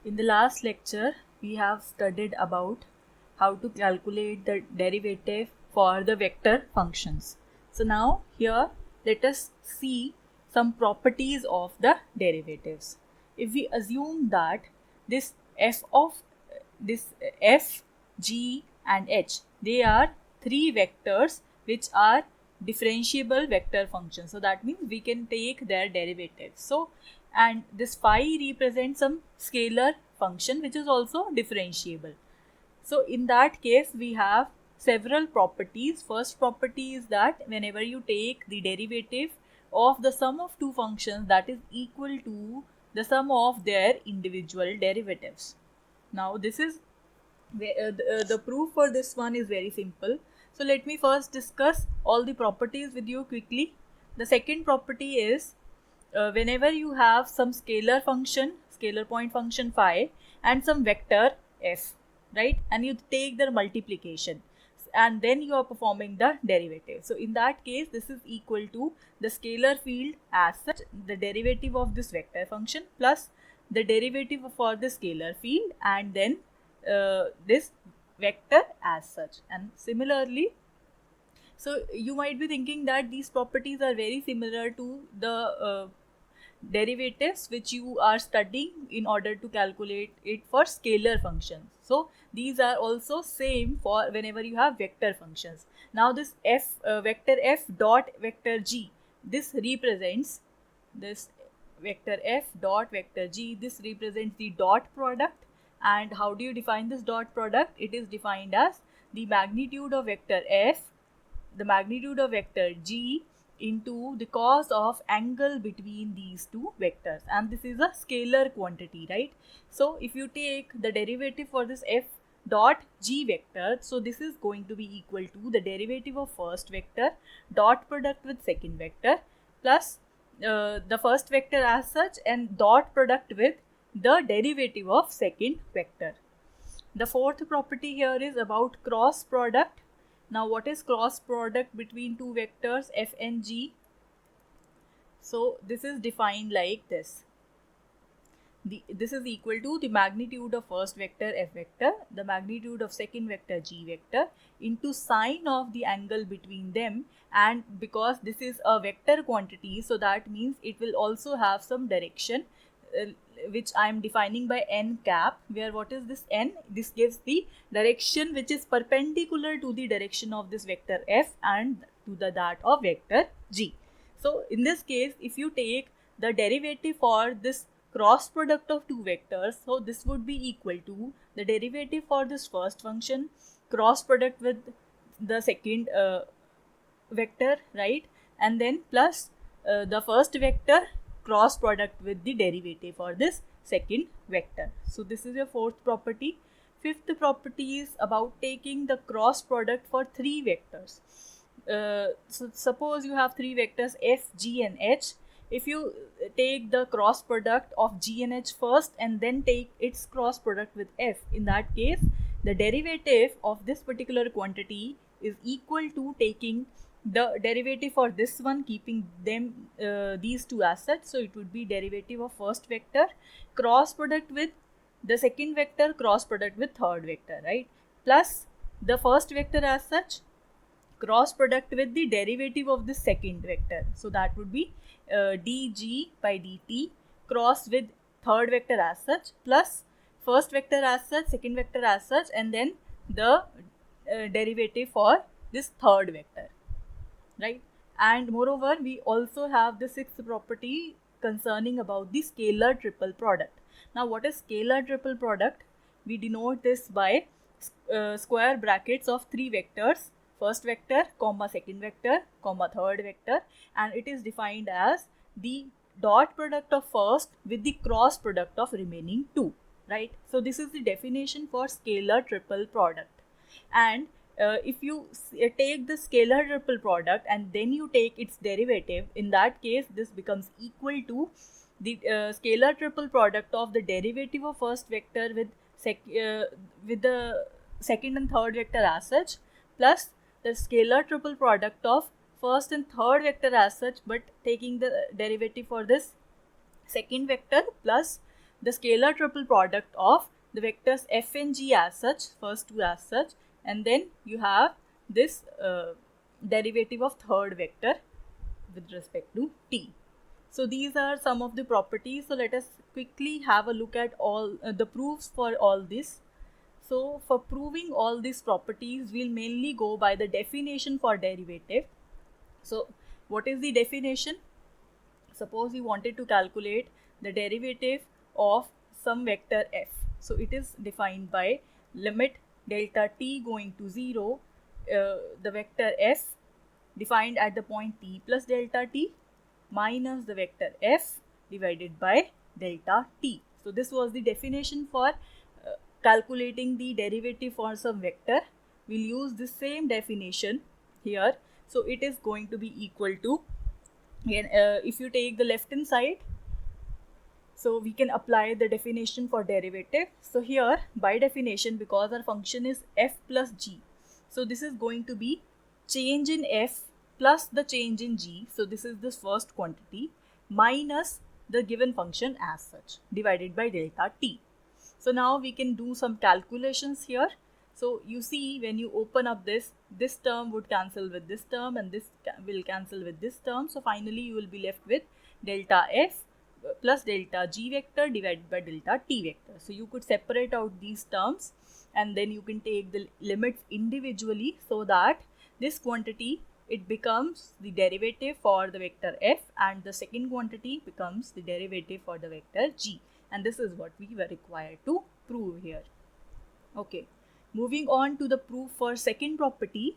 In the last lecture, we have studied about how to calculate the derivative for the vector functions. So now here let us see some properties of the derivatives. If we assume that this f, g and h, they are three vectors which are differentiable vector functions. So that means we can take their derivatives. So and this phi represents some scalar function which is also differentiable. So in that case we have several properties. First property is that whenever you take the derivative of the sum of two functions, that is equal to the sum of their individual derivatives. Now this is the proof for this one is very simple. So let me first discuss all the properties with you quickly. The second property is whenever you have some scalar point function phi and some vector f, right, and you take their multiplication and then you are performing the derivative. So in that case this is equal to the scalar field as such, the derivative of this vector function plus the derivative for the scalar field and then this vector as such. And similarly, so you might be thinking that these properties are very similar to the derivatives which you are studying in order to calculate it for scalar functions. So these are also same for whenever you have vector functions. Now this vector f dot vector g, this represents this vector f dot vector g, this represents the dot product. And how do you define this dot product? It is defined as the magnitude of vector f, the magnitude of vector g into the cos of angle between these two vectors, and this is a scalar quantity, right? So if you take the derivative for this f dot g vector, so this is going to be equal to the derivative of first vector dot product with second vector plus the first vector as such and dot product with the derivative of second vector. The fourth property here is about cross product. Now what is cross product between two vectors f and g? So this is defined like this. This is equal to the magnitude of first vector f vector, the magnitude of second vector g vector into sine of the angle between them, and because this is a vector quantity, so that means it will also have some direction which I am defining by n cap, where what is this n? This gives the direction which is perpendicular to the direction of this vector f and to that of vector g. So in this case, if you take the derivative for this cross product of two vectors, so this would be equal to the derivative for this first function cross product with the second vector, right, and then plus the first vector cross product with the derivative for this second vector. So this is your fourth property. Fifth property is about taking the cross product for three vectors. So suppose you have three vectors f, g and h. If you take the cross product of g and h first and then take its cross product with f, in that case the derivative of this particular quantity is equal to taking the derivative for this one, keeping them these two as such. So it would be derivative of first vector cross product with the second vector cross product with third vector, right, plus the first vector as such cross product with the derivative of the second vector. So that would be dg by dt cross with third vector as such plus first vector as such, second vector as such, and then the derivative for this third vector, right? And moreover, we also have the sixth property concerning about the scalar triple product. Now what is scalar triple product? We denote this by square brackets of three vectors, first vector comma second vector comma third vector, and it is defined as the dot product of first with the cross product of remaining two, right? So this is the definition for scalar triple product. And if you take the scalar triple product and then you take its derivative, in that case this becomes equal to the scalar triple product of the derivative of first vector with the second and third vector as such plus the scalar triple product of first and third vector as such, but taking the derivative for this second vector plus the scalar triple product of the vectors f and g as such, first two as such, and then you have this derivative of third vector with respect to t. So these are some of the properties. So let us quickly have a look at all the proofs for all this. So for proving all these properties, we'll mainly go by the definition for derivative. So what is the definition? Suppose you wanted to calculate the derivative of some vector f. So it is defined by limit delta t going to 0, the vector f defined at the point t plus delta t minus the vector f divided by delta t. So this was the definition for calculating the derivative for some vector. We'll use the same definition here. So it is going to be equal to, if you take the left hand side, so we can apply the definition for derivative. So here by definition, because our function is f plus g, so this is going to be change in f plus the change in g. So this is this first quantity minus the given function as such divided by delta t. So now we can do some calculations here. So you see, when you open up this term would cancel with this term, and this will cancel with this term. So finally you will be left with delta f plus delta g vector divided by delta t vector. So you could separate out these terms, and then you can take the limits individually, so that this quantity, it becomes the derivative for the vector f, and the second quantity becomes the derivative for the vector g. And this is what we were required to prove here. Okay. Moving on to the proof for second property,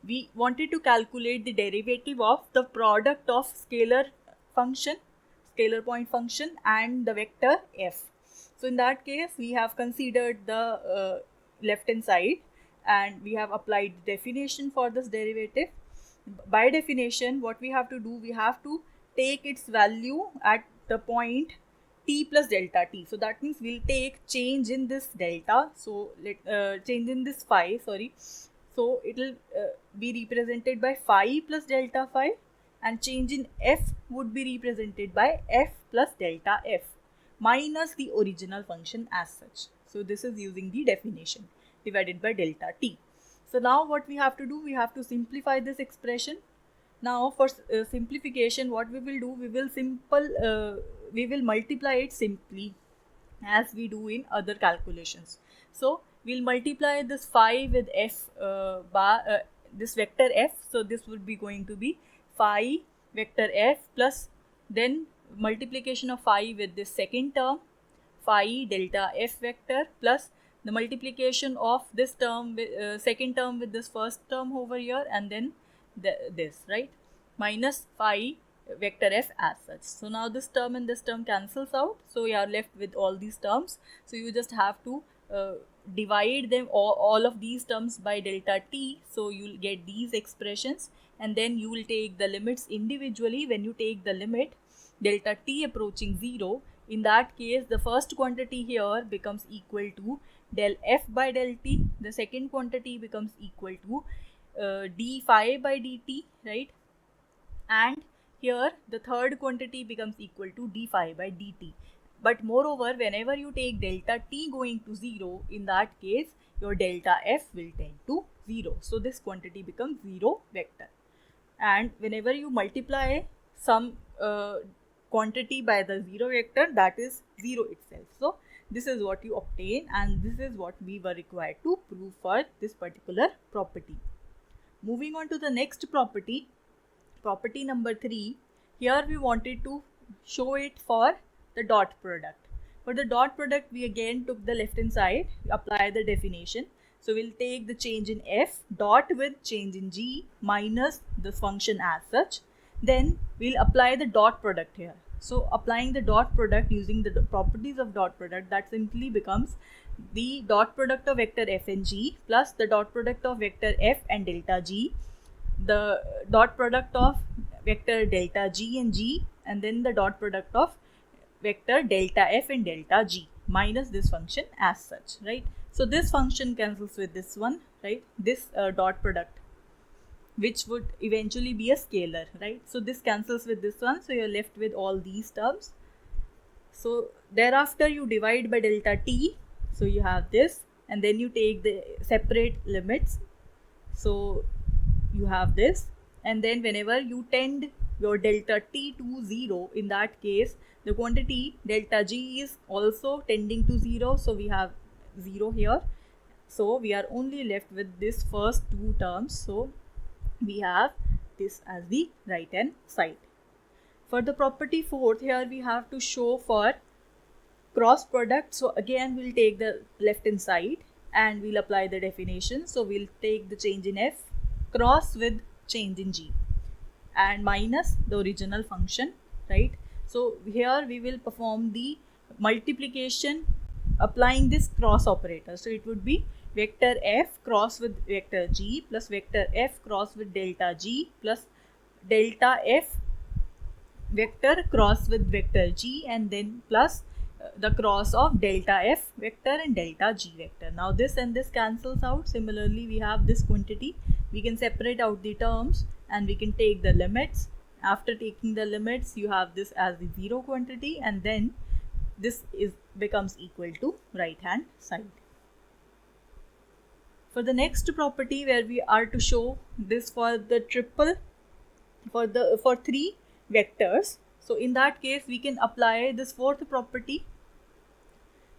we wanted to calculate the derivative of the product of scalar point function and the vector f. So in that case, we have considered the left hand side, and we have applied the definition for this derivative. By definition, what we have to do, we have to take its value at the point t plus delta t. So that means we'll take change in this delta. So change in this phi, sorry. So it will be represented by phi plus delta phi, and change in f would be represented by f plus delta f minus the original function as such. So this is using the definition divided by delta t. So now what we have to do, we have to simplify this expression. Now for simplification, what we will do, we will multiply it simply as we do in other calculations. So we'll multiply this phi with f this vector f. So this would be going to be phi vector f plus then multiplication of phi with this second term, phi delta f vector, plus the multiplication of this term with second term with this first term over here, and then this, right, minus phi vector f as such. So now this term and this term cancels out, so you are left with all these terms. So you just have to divide them all of these terms by delta t, so you will get these expressions, and then you will take the limits individually. When you take the limit delta t approaching 0, in that case the first quantity here becomes equal to del f by del t, the second quantity becomes equal to d phi by dt, right, and here the third quantity becomes equal to d phi by dt. But moreover, whenever you take delta t going to 0, in that case your delta f will tend to 0. So this quantity becomes 0 vector. And whenever you multiply some quantity by the 0 vector, that is 0 itself. So this is what you obtain, and this is what we were required to prove for this particular property. Moving on to the next property, property number 3. Here we wanted to show it for the dot product. For the dot product, we again took the left hand side, apply the definition. So we'll take the change in f dot with change in g minus the function as such. Then we'll apply the dot product here. So applying the dot product using the properties of dot product, that simply becomes the dot product of vector f and g plus the dot product of vector f and delta g, the dot product of vector delta g and g, and then the dot product of vector delta f and delta g minus this function as such, right. So this function cancels with this one, right, this dot product, which would eventually be a scalar, right. So this cancels with this one, so you're left with all these terms. So thereafter you divide by delta t, so you have this, and then you take the separate limits, so you have this, and then whenever you tend your delta t to 0, in that case the quantity delta g is also tending to 0, so we have 0 here, so we are only left with this first two terms, so we have this as the right hand side. For the property fourth, here we have to show for cross product, so again we'll take the left hand side and we'll apply the definition. So we'll take the change in f cross with change in g and minus the original function, right? So here we will perform the multiplication applying this cross operator, so it would be vector f cross with vector g plus vector f cross with delta g plus delta f vector cross with vector g, and then plus the cross of delta f vector and delta g vector. Now this and this cancels out. Similarly, we have this quantity, we can separate out the terms and we can take the limits. After taking the limits, you have this as the 0 quantity, and then this becomes equal to right hand side. For the next property, where we are to show this for the triple for 3 vectors, so in that case we can apply this fourth property,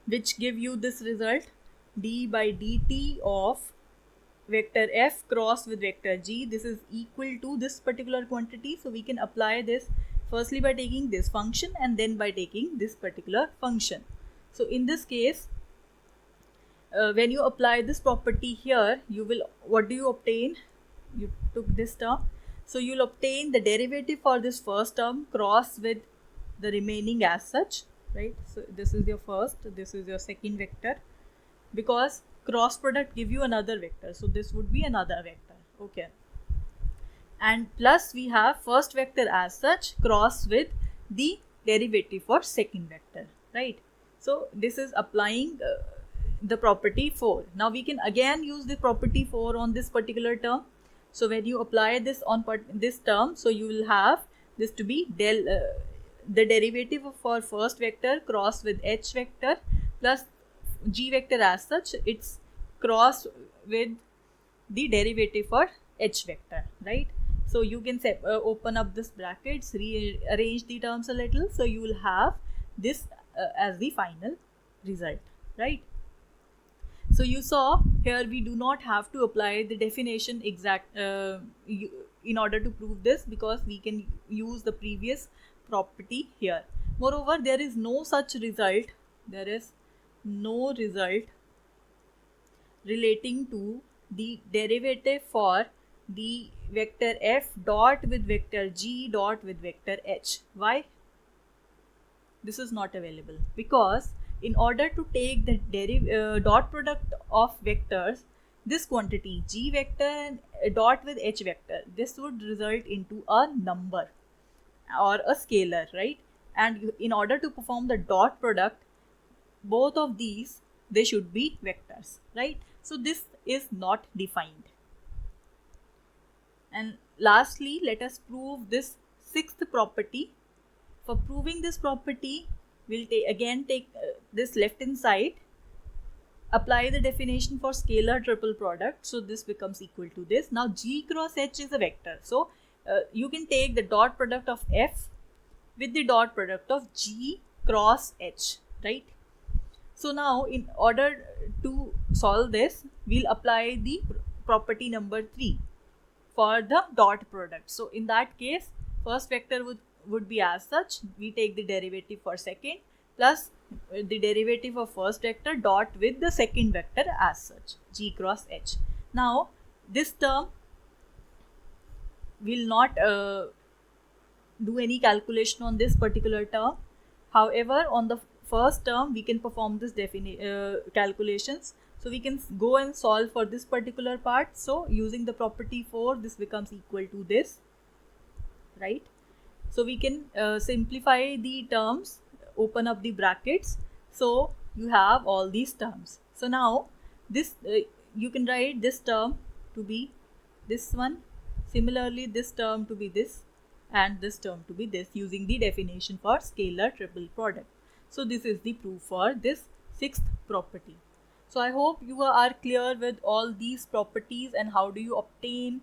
which give you this result, d by dt of vector f cross with vector g, this is equal to this particular quantity. So we can apply this firstly by taking this function and then by taking this particular function. So in this case, when you apply this property here, you will, what do you obtain? You took this term, so you'll obtain the derivative for this first term cross with the remaining as such, right? So this is your first, this is your second vector, because cross product give you another vector, so this would be another vector, okay? And plus we have first vector as such cross with the derivative for second vector, right? So this is applying the property 4. Now we can again use the property 4 on this particular term. So when you apply this on this term, so you will have this to be the derivative for first vector cross with h vector plus g vector as such, it's cross with the derivative for h vector, right? So you can open up this brackets, rearrange the terms a little, so you will have this as the final result, right? So you saw here we do not have to apply the definition exact in order to prove this, because we can use the previous property here. Moreover, there is no such result, there is no result relating to the derivative for the vector f dot with vector g dot with vector h. Why? This is not available, because in order to take the dot product of vectors, this quantity g vector and dot with h vector, this would result into a number or a scalar, right? And in order to perform the dot product, both of these, they should be vectors, right? So this is not defined. And lastly, let us prove this sixth property. For proving this property, we'll take this left hand side, apply the definition for scalar triple product, so this becomes equal to this. Now g cross h is a vector, so you can take the dot product of f with the dot product of g cross h, right? So now in order to solve this, we'll apply the property number 3 for the dot product. So in that case, first vector would be as such, we take the derivative for second plus the derivative of first vector dot with the second vector as such, g cross h. Now this term will not do any calculation on this particular term. However, on the first term we can perform this calculations. So we can go and solve for this particular part. So using the property 4, this becomes equal to this, right? So we can simplify the terms, open up the brackets. So you have all these terms. So now this you can write this term to be this one, similarly this term to be this, and this term to be this, using the definition for scalar triple product. So this is the proof for this sixth property. So I hope you are clear with all these properties and how do you obtain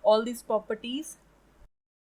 all these properties.